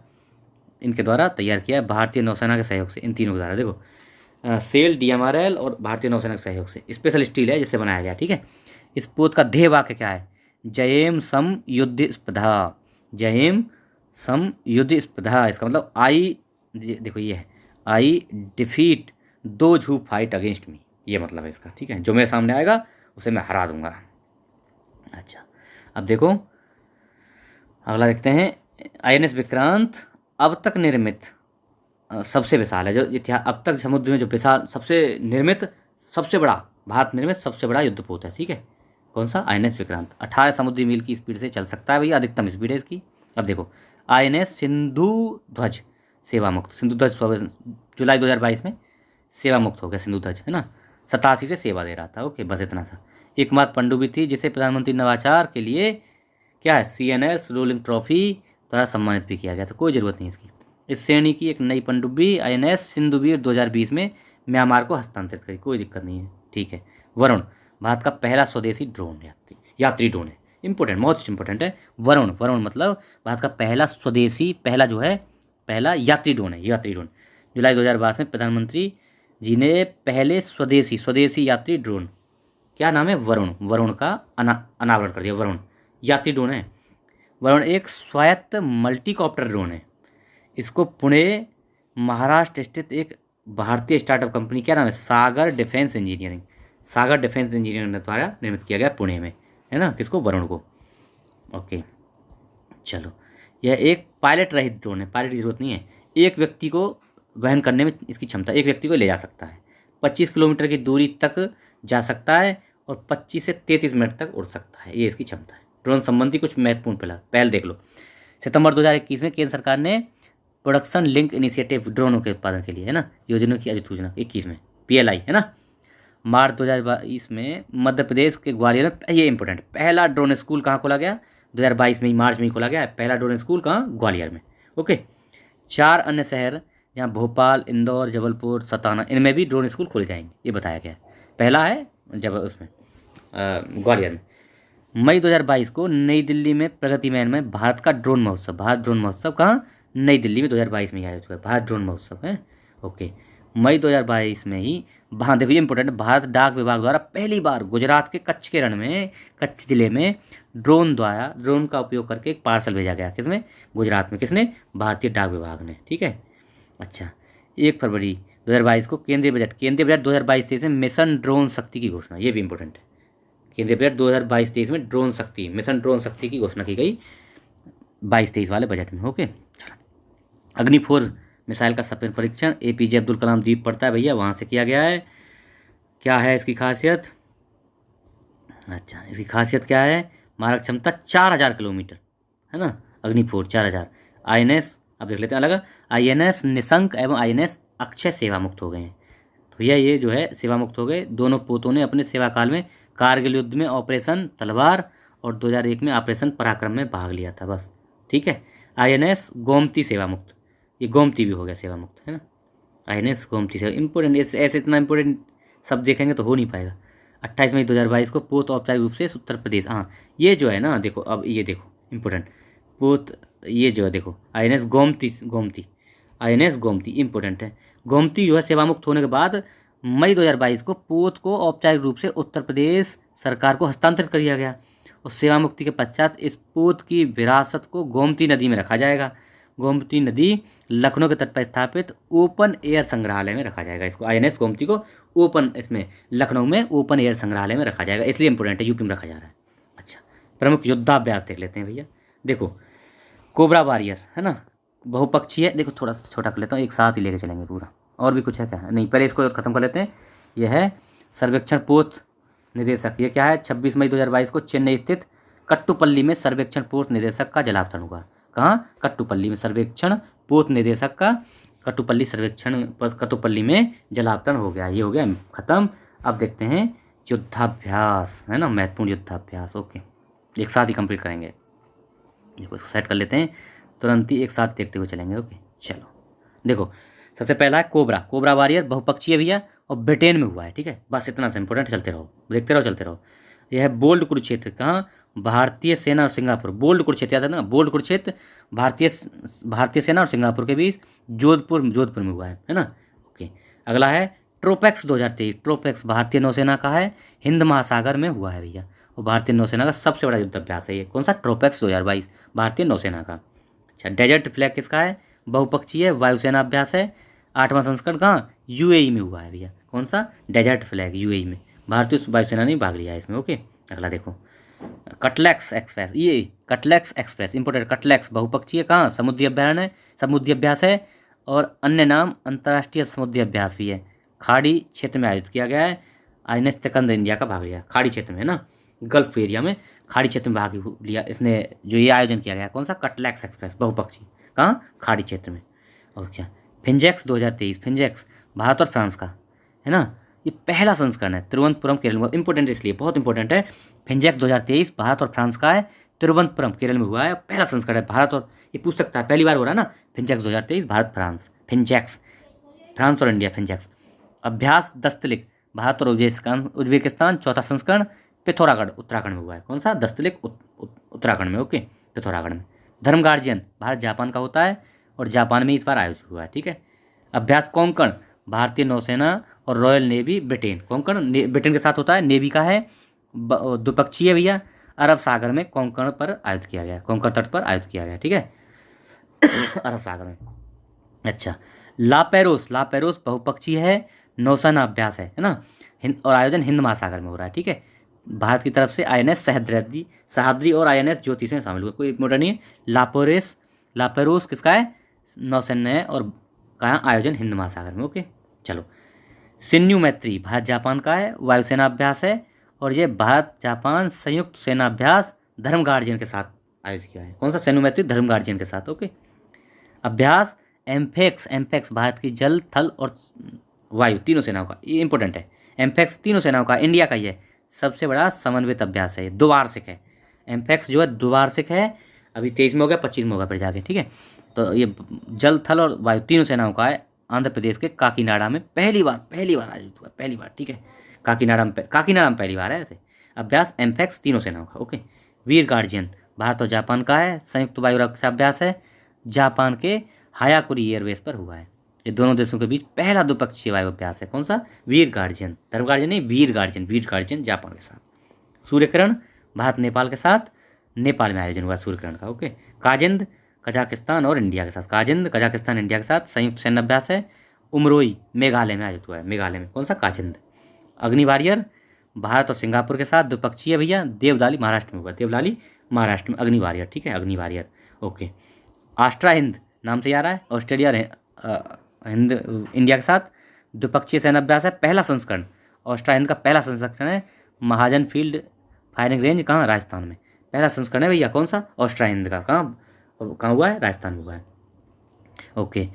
इनके द्वारा तैयार किया है भारतीय नौसेना के सहयोग से। इन तीनों के द्वारा, देखो सेल, DMRL और भारतीय नौसेना के सहयोग से स्पेशल स्टील है जिससे बनाया गया, ठीक है। इस पोत का ध्येय वाक्य क्या है? जयेम सम युद्ध स्पर्धा, जयेम सम युद्ध स्पर्धा। इसका मतलब देखो ये है, I defeat those who fight against me, ये मतलब है इसका, ठीक है। जो मेरे सामने आएगा उसे मैं हरा दूंगा। अच्छा, अब देखो अगला देखते हैं। INS विक्रांत अब तक निर्मित सबसे विशाल है, जो इतिहास अब तक समुद्र में जो विशाल सबसे बड़ा भारत निर्मित सबसे बड़ा युद्धपोत है, ठीक है। कौन सा? INS विक्रांत। 18 समुद्री मील की स्पीड से चल सकता है भैया, अधिकतम स्पीड है इसकी। अब देखो INS सिंधु ध्वज सेवा मुक्त, सिंधु ध्वज जुलाई 2022 में सेवा मुक्त हो गया सिंधु ध्वज, है ना। 87 से सेवा दे रहा था। ओके, बस इतना सा। एकमात्र पनडुब्बी थी जिसे प्रधानमंत्री नवाचार के लिए क्या है, CNS रोलिंग ट्रॉफी द्वारा सम्मानित भी किया गया था। कोई ज़रूरत नहीं इसकी। इस श्रेणी की एक नई पनडुब्बी INS सिंधुवीर 2020 में म्यांमार को हस्तांतरित करी, कोई दिक्कत नहीं है, ठीक है। वरुण भारत का पहला स्वदेशी ड्रोन यात्री ड्रोन है, इंपॉर्टेंट, बहुत इंपॉर्टेंट है। वरुण मतलब भारत का पहला स्वदेशी, पहला यात्री ड्रोन है, यात्री ड्रोन। जुलाई 2022 में प्रधानमंत्री जी ने पहले स्वदेशी यात्री ड्रोन, क्या नाम है? वरुण का अनावरण कर दिया। वरुण यात्री ड्रोन है। वरुण एक स्वायत्त मल्टीकॉप्टर ड्रोन है। इसको पुणे महाराष्ट्र स्थित एक भारतीय स्टार्टअप कंपनी, क्या नाम है? सागर डिफेंस इंजीनियरिंग द्वारा निर्मित किया गया पुणे में, है ना। किसको? वरुण को। ओके, चलो, यह एक पायलट रहित ड्रोन है, पायलट की जरूरत नहीं है। एक व्यक्ति को वहन करने में इसकी क्षमता, एक व्यक्ति को ले जा सकता है, 25 किलोमीटर की दूरी तक जा सकता है और 25 से 33 मिनट तक उड़ सकता है, ये इसकी क्षमता है। ड्रोन संबंधी कुछ महत्वपूर्ण पहल देख लो। सितंबर 2021 में केंद्र सरकार ने प्रोडक्शन लिंक इनिशिएटिव ड्रोनों के उत्पादन के लिए, है ना, योजना की अधिसूचना 21 में, PLI, है ना। मार्च 2022 में मध्य प्रदेश के ग्वालियर में, ये इंपॉर्टेंट, पहला ड्रोन स्कूल कहाँ खोला गया? 2022 में ही, मार्च में ही खोला गया है पहला ड्रोन स्कूल। कहाँ? ग्वालियर में। ओके, 4 अन्य शहर जहाँ भोपाल, इंदौर, जबलपुर, सताना, इनमें भी ड्रोन स्कूल खोले जाएंगे, ये बताया गया है। पहला है ग्वालियर में। मई 2022 को नई दिल्ली में प्रगति मैदान में भारत ड्रोन महोत्सव कहाँ? नई दिल्ली में 2022 में ही आयोजित हुआ, भारत ड्रोन महोत्सव है। ओके, मई 2022 में ही, हाँ देखो ये इंपॉर्टेंट, भारत डाक विभाग द्वारा पहली बार गुजरात के कच्छ जिले में ड्रोन का उपयोग करके एक पार्सल भेजा गया। किसमें? गुजरात में। किसने? भारतीय डाक विभाग ने, ठीक है। अच्छा, 1 फरवरी 2022 को केंद्रीय बजट 2022-23 में मिशन ड्रोन शक्ति की घोषणा, ये भी इंपॉर्टेंट है। केंद्रीय बजट 2022-23 में मिशन ड्रोन शक्ति की घोषणा की गई 22-23 वाले बजट में। ओके, चलो, अग्नि 4 मिसाइल का सफल परीक्षण APJ अब्दुल कलाम द्वीप पड़ता है भैया, वहाँ से किया गया है। क्या है इसकी खासियत? अच्छा, इसकी खासियत क्या है? मारक क्षमता 4000 किलोमीटर, है ना। अग्नि 4 4000। INS, अब देख लेते हैं अलग, INS निशंक एवं INS अक्षय सेवा मुक्त हो गए हैं। तो भैया ये जो है सेवा मुक्त हो गए। दोनों पोतों ने अपने सेवा काल में कारगिल युद्ध में ऑपरेशन तलवार और 2001 में ऑपरेशन पराक्रम में भाग लिया था, बस, ठीक है। INS गोमती सेवा मुक्त, ये गोमती भी हो गया सेवा मुक्त, है ना। INS गोमती सेवा, इंपॉर्टेंट, ऐसे इतना इंपॉर्टेंट सब देखेंगे तो हो नहीं पाएगा। 28 मई 2022 को पोत औपचारिक रूप से उत्तर प्रदेश, हाँ ये जो है ना देखो, अब ये देखो इम्पोर्टेंट पोत, ये जो है देखो INS Gomti, Gomti INS Gomti important है। गोमती जो है सेवामुक्त होने के बाद मई 2022 को पोत को औपचारिक रूप से उत्तर प्रदेश सरकार को हस्तांतरित कर दिया गया और सेवा मुक्ति के पश्चात इस पोत की विरासत को गोमती नदी में रखा जाएगा। गोमती नदी लखनऊ के तट पर स्थापित ओपन एयर संग्रहालय में रखा जाएगा। इसको INS गोमती को ओपन, इसमें लखनऊ में ओपन एयर संग्रहालय में रखा जाएगा, इसलिए इंपोर्टेंट है, यूपी में रखा जा रहा है। अच्छा, प्रमुख युद्धाभ्यास देख लेते हैं भैया। देखो कोबरा वॉरियर है ना, बहुपक्षीय है। देखो थोड़ा सा छोटा कर लेता हूँ, एक साथ ही लेके चलेंगे पूरा। और भी कुछ है क्या? नहीं, पहले इसको खत्म कर लेते हैं। यह है सर्वेक्षण पोत निदेशक, ये क्या है? 26 मई 2022 को चेन्नई स्थित कट्टुपल्ली में सर्वेक्षण पोत निदेशक का जलावतरण हुआ। कहाँ? कट्टुपल्ली में सर्वेक्षण पोत निदेशक का कट्टुपल्ली में जलावतरण हो गया। ये हो गया खत्म। अब देखते हैं युद्धाभ्यास, है ना, महत्वपूर्ण युद्धाभ्यास। ओके, एक साथ ही कंप्लीट करेंगे। देखो इसको सेट कर लेते हैं, तुरंत ही एक साथ देखते हुए चलेंगे। ओके चलो, देखो सबसे पहला है कोबरा, कोबरा वॉरियर बहुपक्षीय भैया और ब्रिटेन में हुआ है। ठीक है, बस इतना सा इंपॉर्टेंट, चलते रहो, देखते रहो, चलते रहो। यह है बोल्ड कुरुक्षेत्र, कहाँ? भारतीय सेना और सिंगापुर। बोल्ड कुरुक्षेत्र याद है ना, बोल्ड कुरुक्षेत्र भारतीय सेना और सिंगापुर के बीच जोधपुर में हुआ है ना। ओके, अगला है ट्रोपेक्स 2023। ट्रोपेक्स भारतीय नौसेना का है, हिंद महासागर में हुआ है भैया, और भारतीय नौसेना का सबसे बड़ा युद्धाभ्यास है ये। कौन सा? ट्रोपेक्स 2022 भारतीय नौसेना का। अच्छा, डेजर्ट फ्लैग किसका है? बहुपक्षीय वायुसेना अभ्यास है। 8वां संस्करण कहाँ? UAE में हुआ है भैया। कौन सा? डेजर्ट फ्लैग, UAE में। भारतीय वायुसेना ने भाग लिया है इसमें। ओके, अगला देखो कटलेक्स एक्सप्रेस, ये कटलेक्स एक्सप्रेस इंपोर्टेंट। कटलेक्स बहुपक्षीय कहाँ? समुद्री अभ्यारण्य है, समुद्री अभ्यास है, और अन्य नाम अंतर्राष्ट्रीय समुद्री अभ्यास भी है। खाड़ी क्षेत्र में आयोजित किया गया है। INS तिकंद इंडिया का भाग लिया खाड़ी क्षेत्र में, है ना, गल्फ एरिया में खाड़ी क्षेत्र में भाग लिया इसने, जो ये आयोजन किया गया। कौन सा? कटलेक्स एक्सप्रेस बहुपक्षी, कहाँ? खाड़ी क्षेत्र में। और क्या? फिंजेक्स 2023, फिंजेक्स भारत और फ्रांस का, है ना, ये पहला संस्करण है, तिरुवनंतपुरम केरल में। इंपॉर्टेंट इसलिए, बहुत इंपॉर्टेंट है। फिंजेक्स 2023 भारत और फ्रांस का है, तिरुवनंतपुरम केरल में हुआ है, पहला संस्करण है भारत और, ये पूछ सकता है, पहली बार हो रहा है ना, फिंजेक्स 2023 भारत फ्रांस, फिंजेक्स फ्रांस और इंडिया, फिंजेक्स। अभ्यास दस्तलिक भारत और उज्बेकिस्तान, चौथा संस्करण, पिथौरागढ़ उत्तराखंड में हुआ है। कौन सा? दस्तलिक उत्तराखंड में। ओके, पिथौरागढ़ में। धर्म गार्जियन भारत जापान का होता है और जापान में इस बार आयोजित हुआ है। ठीक है। अभ्यास कोंकण भारतीय नौसेना और royal navy Britain, Konkan Britain के साथ होता है, नेवी का है, द्विपक्षीय भैया, अरब सागर में कोंकण पर आयोजित किया गया, कोंकण तट पर आयोजित किया गया। ठीक है, अरब सागर में। अच्छा, लापेरोस, लापेरोस बहुपक्षीय है, नौसेना अभ्यास है ना, और आयोजन हिंद महासागर में हो रहा है। ठीक है, भारत की तरफ से INS सह्याद्री और INS ज्योति से शामिल हुए, कोई मोटर नहीं है। लापेरोस किसका है? नौसेना है, और कहाँ? आयोजन हिंद महासागर में। ओके चलो, सिन्यू मैत्री भारत जापान का है, वायुसेना अभ्यास है, और ये भारत जापान संयुक्त सेना अभ्यास धर्म गार्जियन के साथ आयोजित किया है। कौन सा? सिन्यू मैत्री धर्म गार्जियन के साथ। ओके, अभ्यास एम्फेक्स भारत की जल, थल और वायु तीनों सेनाओं का, ये इंपॉर्टेंट है। एम्फेक्स तीनों सेनाओं का, इंडिया का ही है, सबसे बड़ा समन्वित अभ्यास है, ये द्विवार्षिक है। एम्फेक्स जो है द्विवार्षिक है, अभी 23 में हो गया, 25 में होगा फिर जाके। ठीक है, तो ये जल, थल और वायु तीनों सेनाओं का है। आंध्र प्रदेश के काकीनाडा में पहली बार आयोजित हुआ, पहली बार। ठीक है, काकीनाडा में पहली बार है ऐसे अभ्यास, एम्फेक्स तीनों सेनाओं का। ओके, वीर गार्जियन भारत और जापान का है, संयुक्त वायु रक्षा अभ्यास है, जापान के हायाकुरी एयरवेस पर हुआ है। ये दोनों देशों के बीच पहला द्विपक्षीय वायु अभ्यास है। कौन सा? वीर गार्जियन, धर्म गार्जियन नहीं, वीर गार्जियन जापान के साथ। सूर्यकिरण भारत नेपाल के साथ, नेपाल में आयोजन हुआ सूर्यकिरण का। ओके, काजिंद कजाकिस्तान और इंडिया के साथ, काजिंद कजाकिस्तान इंडिया के साथ संयुक्त सैन्य अभ्यास है। उमरोई मेघालय में आयोजित हुआ है, मेघालय में। कौन सा? काजिंद। अग्नि वॉरियर भारत और सिंगापुर के साथ, द्विपक्षीय भैया, देवलाली महाराष्ट्र में हुआ, देवलाली महाराष्ट्र में अग्नि वॉरियर। ठीक है, अग्नि वॉरियर। ओके, आस्ट्रा हिंद नाम से आ रहा है, ऑस्ट्रेलिया हिंद इंडिया के साथ द्विपक्षीय सैन्य अभ्यास है, पहला संस्करण, ऑस्ट्रा हिंद का पहला संस्करण है। महाजन फील्ड फायरिंग रेंज कहाँ? राजस्थान में, पहला संस्करण है भैया। कौन सा? ऑस्ट्रा हिंद का। कहाँ हुआ है? राजस्थान में हुआ है। ओके,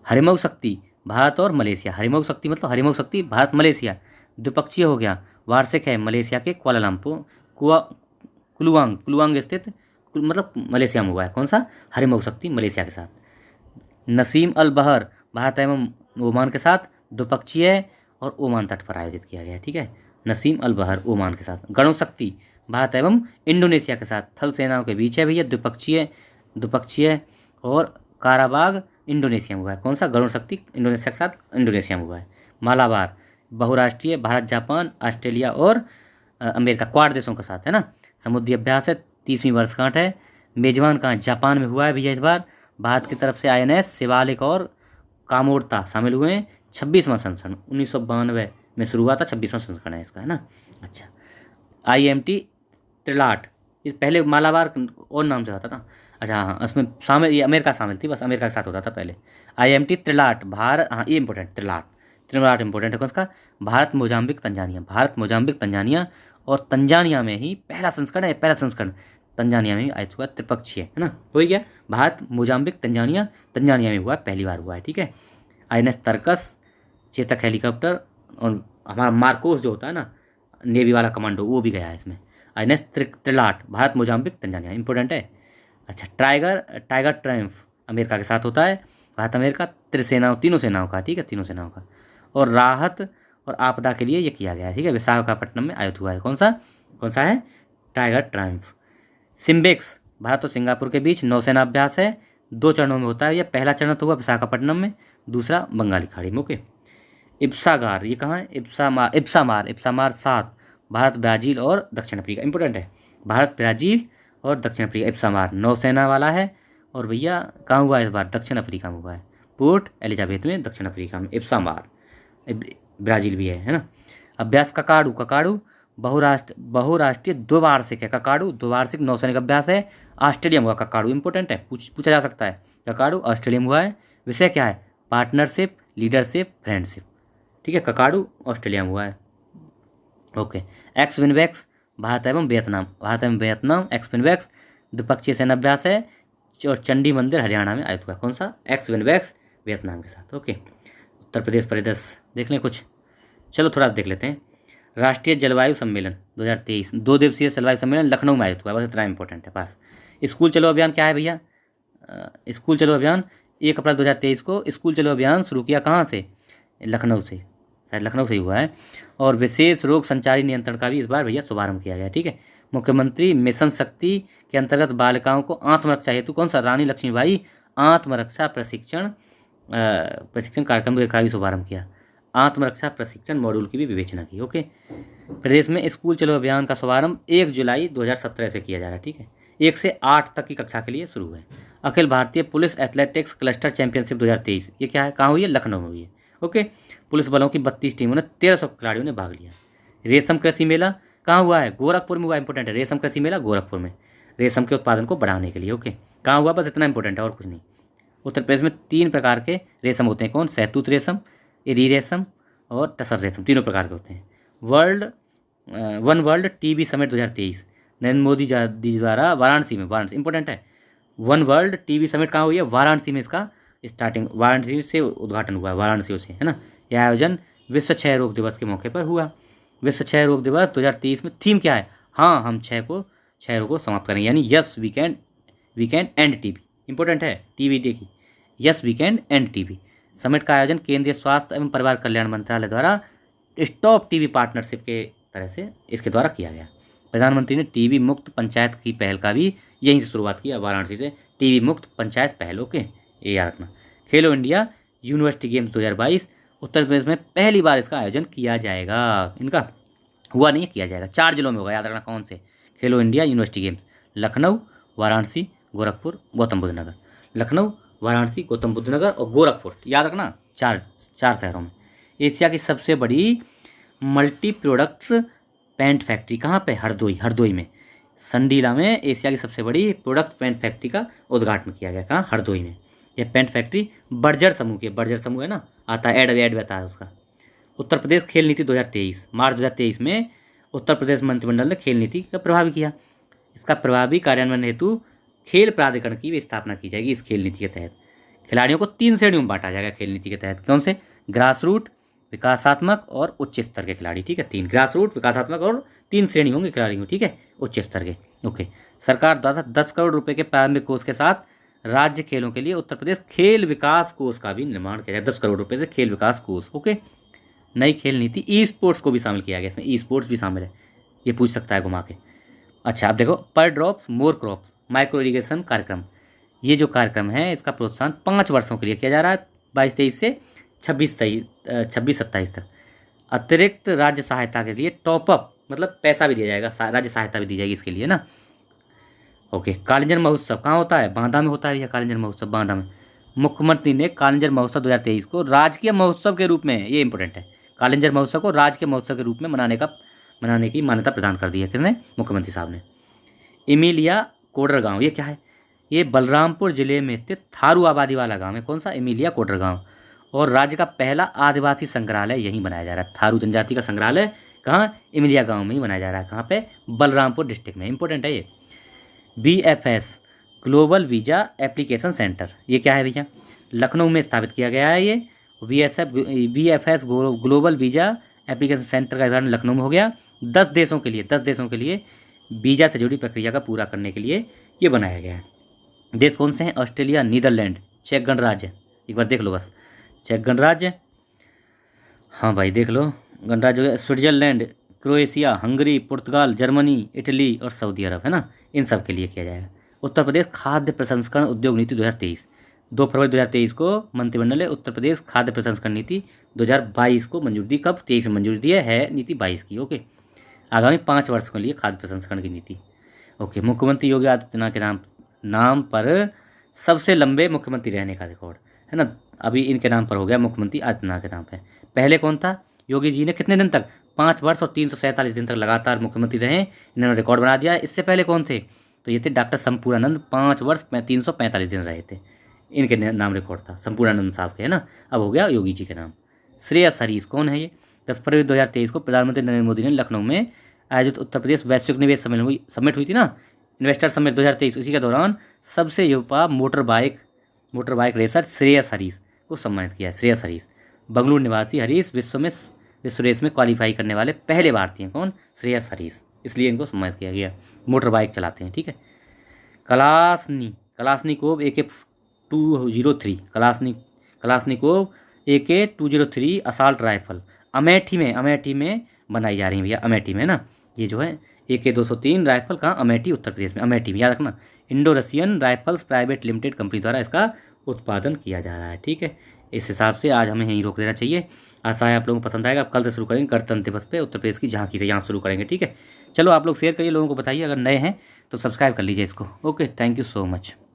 हरिमऊ शक्ति भारत और मलेशिया, हरिमऊ शक्ति मतलब हरिमऊ शक्ति भारत मलेशिया, द्विपक्षीय हो गया, वार्षिक है, मलेशिया के कुआलालंपुर कुलुवांग स्थित, मतलब मलेशिया में हुआ है। कौन सा? हरिमऊ शक्ति मलेशिया के साथ। नसीम अल बहर भारत एवं ओमान के साथ, द्विपक्षीय और ओमान तट पर आयोजित किया गया। ठीक है, नसीम अल बहर ओमान के साथ। गणोशक्ति भारत एवं इंडोनेशिया के साथ थल सेनाओं के बीच है भैया, द्विपक्षीय द्विपक्षीय और काराबाग इंडोनेशिया में हुआ है। कौन सा? गणोशक्ति इंडोनेशिया के साथ इंडोनेशिया में हुआ है। मालाबार बहुराष्ट्रीय भारत जापान ऑस्ट्रेलिया और अमेरिका क्वाड देशों के साथ है ना। समुद्री अभ्यास है, 30वीं वर्षगांठ है। मेजबान कहाँ? जापान में हुआ है भैया इस बार। भारत की तरफ से INS शिवालिक और कामोर्ता शामिल हुए हैं। 26वां संस्करण 1992 में शुरू हुआ था, 26वां संस्करण है इसका, है ना। अच्छा, IMT त्रिलाट, इस पहले मालाबार और नाम से होता था। अच्छा हाँ, उसमें शामिल ये अमेरिका शामिल थी, बस अमेरिका के साथ होता था पहले। IMT त्रिलाट भारत, हाँ ये इंपॉर्टेंट, त्रिलाट इंपॉर्टेंट है। कौन सा? Bharat Mozambique Tanzania, Bharat Mozambique Tanzania और तंजानिया में ही पहला संस्करण है, पहला संस्करण तंजानिया में ही आया हुआ, त्रिपक्षीय है ना। हो गया, भारत मोजाम्बिक तंजानिया में हुआ है, पहली बार हुआ है, ठीक है। INS तरकस चेतक हेलीकॉप्टर और हमारा मार्कोस जो होता है ना नेवी वाला कमांडो, वो भी गया है इसमें। INS त्रिलाट भारत मोजाम्बिक तंजानिया, इंपॉर्टेंट है। अच्छा, टाइगर ट्रायम्फ अमेरिका के साथ होता है, भारत अमेरिका त्रिसेनाओं, तीनों सेनाओं का, ठीक है, तीनों सेनाओं का। और राहत और आपदा के लिए ये किया गया है, ठीक है। विशाखापट्टनम में आयोजित हुआ है। कौन सा है? Tiger Triumph. सिम्बेक्स भारत और सिंगापुर के बीच नौसेना अभ्यास है, 2 चरणों में होता है। यह पहला चरण तो हुआ विशाखापट्टनम में, दूसरा बंगाली खाड़ी में, ओके। इप्सागार ये कहाँ है? इप्सामार 7 भारत ब्राज़ील और दक्षिण अफ्रीका, इंपॉर्टेंट है। भारत ब्राज़ील और दक्षिण अफ्रीका, इप्सामार नौसेना वाला है। और भैया कहाँ हुआ है इस बार? दक्षिण अफ्रीका में हुआ है, पोर्ट एलिजाबेथ में, दक्षिण अफ्रीका में। इप्सामार ब्राज़ील भी है ना। अभ्यास ककाडू बहुराष्ट्रीय द्विवार्षिक है। ककाडू द्विवार्षिक नौसैनिक अभ्यास है, ऑस्ट्रेलिया में हुआ ककाडू, इंपॉर्टेंट है, पूछा जा सकता है। ककाडू ऑस्ट्रेलिया में हुआ है। विषय क्या है? पार्टनरशिप, लीडरशिप, फ्रेंडशिप, ठीक है। ककाडू ऑस्ट्रेलिया में हुआ है, ओके। एक्सविनवेक्स भारत एवं वियतनाम एक्सविनवेक्स द्विपक्षीय सैन्य अभ्यास है और चंडी मंदिर हरियाणा में आयोजित हुआ है। कौन सा? एक्सविनवेक्स वियतनाम के साथ, ओके। उत्तर प्रदेश परिदृश्य देख लें कुछ, चलो थोड़ा देख लेते हैं। राष्ट्रीय जलवायु सम्मेलन 2023 2 दिवसीय जलवायु सम्मेलन लखनऊ में आयोजित हुआ है, बस इतना इंपॉर्टेंट है बस। स्कूल चलो अभियान क्या है भैया? स्कूल चलो अभियान 1 अप्रैल 2023 को स्कूल चलो अभियान शुरू किया, कहाँ से? लखनऊ से, शायद लखनऊ से ही हुआ है। और विशेष रोग संचारी नियंत्रण का भी इस बार भैया शुभारंभ किया गया, ठीक है। मुख्यमंत्री मिशन शक्ति के अंतर्गत बालिकाओं को आत्मरक्षा हेतु कौन सा? रानी लक्ष्मीबाई आत्मरक्षा प्रशिक्षण कार्यक्रम का भी शुभारंभ किया। आत्मरक्षा प्रशिक्षण मॉड्यूल की भी विवेचना की, ओके। प्रदेश में स्कूल चलो अभियान का शुभारंभ 1 जुलाई 2017 से किया जा रहा है, ठीक है। 1 से 8 तक की कक्षा के लिए शुरू है। Akhil Bharatiya police athletics cluster championship 2023 ये क्या है? कहाँ हुई है? लखनऊ में हुई है, ओके। पुलिस बलों की 32 टीमों ने 1300 खिलाड़ियों ने भाग लिया। रेशम कृषि मेला कहाँ हुआ है? गोरखपुर में हुआ, इंपॉर्टेंट है। रेशम कृषि मेला गोरखपुर में, रेशम के उत्पादन को बढ़ाने के लिए, ओके। कहाँ हुआ? बस इतना इंपॉर्टेंट है और कुछ नहीं। उत्तर प्रदेश में 3 प्रकार के रेशम होते हैं, कौन? शहतूत रेशम, इरी रेशम और टसर रेशम, तीनों प्रकार के होते हैं। World TB summit 2023 Narendra Modi ji द्वारा वाराणसी इंपॉर्टेंट है। वर्ल्ड TB समिट कहाँ हुई है? वाराणसी में इसका स्टार्टिंग, वाराणसी से उद्घाटन हुआ है, वाराणसी से, है ना। यह आयोजन विश्व क्षय रोग दिवस के मौके पर हुआ। विश्व क्षय रोग दिवस 2023 में थीम क्या है? हाँ, हम क्षय रोग को समाप्त करेंगे, यानी yes we can end TB, important है, TB की, yes we can end TB। Summit का आयोजन केंद्रीय स्वास्थ्य एवं परिवार कल्याण मंत्रालय द्वारा स्टॉप TB पार्टनरशिप के तरह से इसके द्वारा किया गया। प्रधानमंत्री ने TB मुक्त पंचायत की पहल का भी यहीं से शुरुआत किया, वाराणसी से, TB मुक्त पंचायत पहल, ओके, ये याद रखना। खेलो इंडिया यूनिवर्सिटी गेम्स 2022 उत्तर प्रदेश में पहली बार इसका आयोजन किया जाएगा। इनका हुआ नहीं है, किया जाएगा। 4 जिलों में होगा, याद रखना कौन से? Khelo India university games Lucknow, Varanasi, Gorakhpur, Gautam Buddh Nagar. लखनऊ, वाराणसी, गौतम बुद्ध नगर और गोरखपुर, याद रखना, चार शहरों में। एशिया की सबसे बड़ी मल्टी प्रोडक्ट्स पेंट फैक्ट्री कहाँ पे? हरदोई में, संडीला में एशिया की सबसे बड़ी प्रोडक्ट पेंट फैक्ट्री का उद्घाटन किया गया। कहाँ? हरदोई में। यह पेंट फैक्ट्री बर्जर समूह है ना, आता है, ऐड आता है उसका। उत्तर प्रदेश खेल नीति 2023 मार्च 2023 में उत्तर प्रदेश मंत्रिमंडल ने खेल नीति का प्रभावी किया। इसका प्रभावी कार्यान्वयन हेतु खेल प्राधिकरण की भी स्थापना की जाएगी। इस खेल नीति के तहत खिलाड़ियों को 3 श्रेणियों में बांटा जाएगा खेल नीति के तहत। कौन से? ग्रास रूट, विकासात्मक और उच्च स्तर के खिलाड़ी, ठीक है। 3 ग्रास रूट, विकासात्मक और 3 श्रेणी होंगे खिलाड़ियों, ठीक है, उच्च स्तर के, ओके। सरकार द्वारा 10 करोड़ रुपए के प्रारंभिक कोष के साथ राज्य खेलों के लिए उत्तर प्रदेश खेल विकास कोष का भी निर्माण किया जाए। 10 करोड़ रुपए से खेल विकास कोष, ओके। नई खेल नीति, ई स्पोर्ट्स को भी शामिल किया गया, इसमें ई स्पोर्ट्स भी शामिल है, ये पूछ सकता है घुमा के। अच्छा, अब देखो पर drops more crops micro irrigation कार्यक्रम, ये जो कार्यक्रम है इसका प्रोत्साहन 5 वर्षों के लिए किया जा रहा है, 22-23 से 26-27 तक। अतिरिक्त राज्य सहायता के लिए टॉपअप, मतलब पैसा भी दिया जाएगा, राज्य सहायता भी दी जाएगी इसके लिए ना। ओके, कालिंजर महोत्सव कहाँ होता है? बांदा में होता है भैया, कालिंजर महोत्सव बांदा में। मुख्यमंत्री ने कालिंजर महोत्सव 2023 को राजकीय महोत्सव के रूप में, ये इंपॉर्टेंट है, कालिंजर महोत्सव को राजकीय महोत्सव के रूप में मनाने की मान्यता प्रदान कर दी है। किसने? मुख्यमंत्री साहब ने। इमिलिया कोडर गाँव, ये क्या है? ये बलरामपुर जिले में स्थित थारू आबादी वाला गाँव है। कौन सा? इमिलिया कोडर गाँव। और राज्य का पहला आदिवासी संग्रहालय यहीं बनाया जा रहा है। थारू जनजाति का संग्रहालय कहाँ? इमिलिया गाँव में ही बनाया जा रहा है। कहाँ पे? बलरामपुर डिस्ट्रिक्ट में। इंपॉर्टेंट है ये। BFS global visa application centre, ये क्या है भैया? लखनऊ में स्थापित किया गया है ये। BFS global visa application centre का उदाहरण लखनऊ में हो गया। 10 देशों के लिए वीज़ा से जुड़ी प्रक्रिया का पूरा करने के लिए ये बनाया गया है। देश कौन से हैं? ऑस्ट्रेलिया, नीदरलैंड, चेक गणराज्य, एक बार देख लो बस, चेक गणराज्य, हाँ भाई देख लो गणराज्य, स्विट्जरलैंड, क्रोएशिया, हंगरी, पुर्तगाल, जर्मनी, इटली और सऊदी अरब, है ना। इन सब के लिए किया जाएगा। उत्तर प्रदेश खाद्य प्रसंस्करण उद्योग नीति 2023, 2 फरवरी 2023 को मंत्रिमंडल ने उत्तर प्रदेश खाद्य प्रसंस्करण नीति 2022 को मंजूरी दी। कब? 23 में मंजूरी दी है नीति 22 की। ओके, आगामी 5 वर्ष के लिए खाद्य प्रसंस्करण की नीति। ओके, मुख्यमंत्री योगी आदित्यनाथ के नाम पर सबसे लंबे मुख्यमंत्री रहने का रिकॉर्ड, है ना, अभी इनके नाम पर हो गया, मुख्यमंत्री आदित्यनाथ के नाम पे। पहले कौन था? योगी जी ने कितने दिन तक? 5 वर्ष और 347 दिन तक लगातार मुख्यमंत्री रहे, इन्होंने रिकॉर्ड बना दिया। इससे पहले कौन थे? तो ये थे डॉक्टर संपूर्णानंद, 5 वर्ष 345 दिन रहे थे, इनके नाम रिकॉर्ड था, संपूर्णानंद साहब के, है ना। अब हो गया योगी जी के नाम। श्रेयस हरीश कौन है ये? 10 फरवरी 2023 को प्रधानमंत्री नरेंद्र मोदी ने लखनऊ में आयोजित उत्तर प्रदेश वैश्विक निवेश समिट हुई थी ना, इन्वेस्टर समिट 2023, उसी के दौरान सबसे युवा motor bike racer Shreyas Harish को सम्मानित किया है। श्रेयस हरीश, बंगलुरु निवासी हरीश विश्व रेस में क्वालिफाई करने वाले पहले भारतीय हैं। कौन? श्रेयस हरीश, इसलिए इनको सम्मानित किया गया। मोटर बाइक चलाते हैं, ठीक है। Kalashnikov AK-203 Kalashnikov AK-203 assault rifle Amethi में बनाई जा रही है भैया, अमेठी में ना। ये जो है AK-203 राइफल कहाँ? अमेठी, उत्तर प्रदेश में, अमेठी में, याद रखना। Indo Russian rifles private limited company द्वारा इसका उत्पादन किया जा रहा है, ठीक है। इस हिसाब से आज हमें यहीं रोक देना चाहिए। आशा है आप लोगों को पसंद आएगा। कल से शुरू करेंगे गणतंत्र दिवस पे उत्तर प्रदेश की झांकी से, यहाँ शुरू करेंगे, ठीक है। चलो आप लोग शेयर करिए, लोगों को बताइए, अगर नए हैं तो सब्सक्राइब कर लीजिए इसको। Okay, thank you so much.